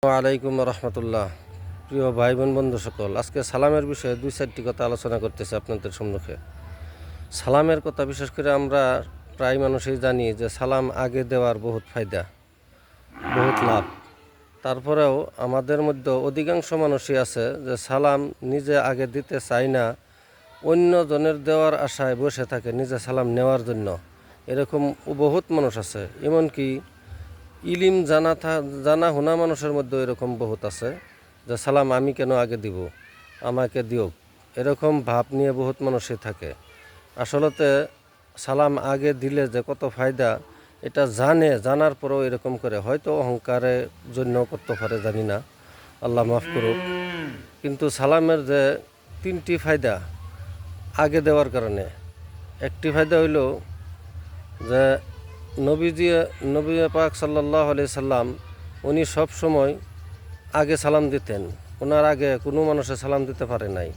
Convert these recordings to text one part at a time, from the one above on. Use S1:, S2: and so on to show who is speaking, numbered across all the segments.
S1: আলাইকুম রহমতুল্লাহ। প্রিয় ভাই বোন বন্ধু সকল, আজকে সালামের বিষয়ে 2-4টি কথা আলোচনা করতেছি আপনাদের সম্মুখে। সালামের কথা বিশেষ করে আমরা প্রায় মানুষই জানি যে সালাম আগে দেওয়ার বহুত ফায়দা, বহুত লাভ। তারপরেও আমাদের মধ্যে অধিকাংশ মানুষই আছে যে সালাম নিজে আগে দিতে চায় না, অন্য জনের দেওয়ার আশায় বসে থাকে নিজে সালাম নেওয়ার জন্য। এরকম বহুত মানুষ আছে। এমনকি ইলিম জানা হোনা মানুষের মধ্যে এরকম বহুত আছে যে সালাম আমি কেন আগে দিব, আমাকে দিও, এরকম ভাব নিয়ে বহুত মানুষই থাকে। আসলতে সালাম আগে দিলে যে কত ফায়দা এটা জানার পরেও এরকম করে, হয়তো অহংকারের জন্য করতে পারে, জানি না, আল্লাহ মাফ করুক। কিন্তু সালামের যে 3টি ফায়দা আগে দেওয়ার কারণে, একটি ফায়দা হইল যে নবী পাক সাল্লাল্লাহু আলাইহি সাল্লাম উনি সব সময় আগে সালাম দিতেন, ওনার আগে কোনো মানুষে সালাম দিতে পারে নাই।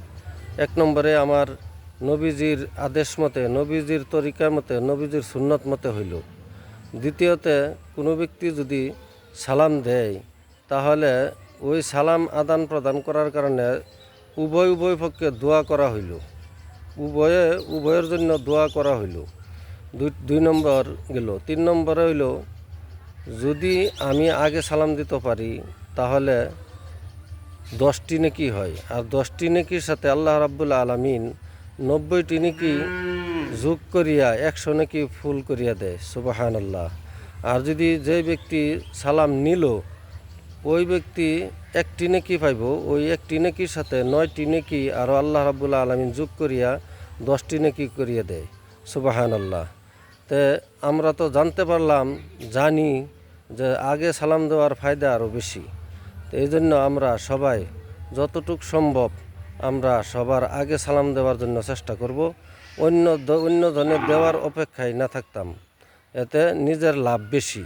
S1: 1 নম্বরে আমার নবীজির আদেশ মতে, নবীজির তরিকার মতে, নবীজির সুন্নত মতে হইল। দ্বিতীয়তে, কোনো ব্যক্তি যদি সালাম দেয় তাহলে ওই সালাম আদান প্রদান করার কারণে উভয় পক্ষে দোয়া করা হইল, উভয়ের জন্য দোয়া করা হইল। দুই নম্বর গেল। 3 নম্বরে হইল, যদি আমি আগে সালাম দিতে পারি তাহলে 10টি নেকি হয়, আর 10টি নেকির সাথে আল্লাহ রাব্বুল আলামিন 90টি নেকি যোগ করিয়া 100 নেকি ফুল করিয়া দেয়। সুবহানাল্লাহ। আর যদি যে ব্যক্তি সালাম নিল ওই ব্যক্তি 1টি নেকি পাইব, ওই 1টি নেকির সাথে 9টি নেকি আরও আল্লাহ রাব্বুল আলামিন যোগ করিয়া 10টি নেকি করিয়া দেয়। সুবহানাল্লাহ। তে আমরা তো জানি যে আগে সালাম দেওয়ার ফায়দা আরও বেশি। তো এই জন্য আমরা সবাই যতটুক সম্ভব আমরা সবার আগে সালাম দেওয়ার জন্য চেষ্টা করব, অন্য জনের দেওয়ার অপেক্ষায় না থাকতাম, এতে নিজের লাভ বেশি।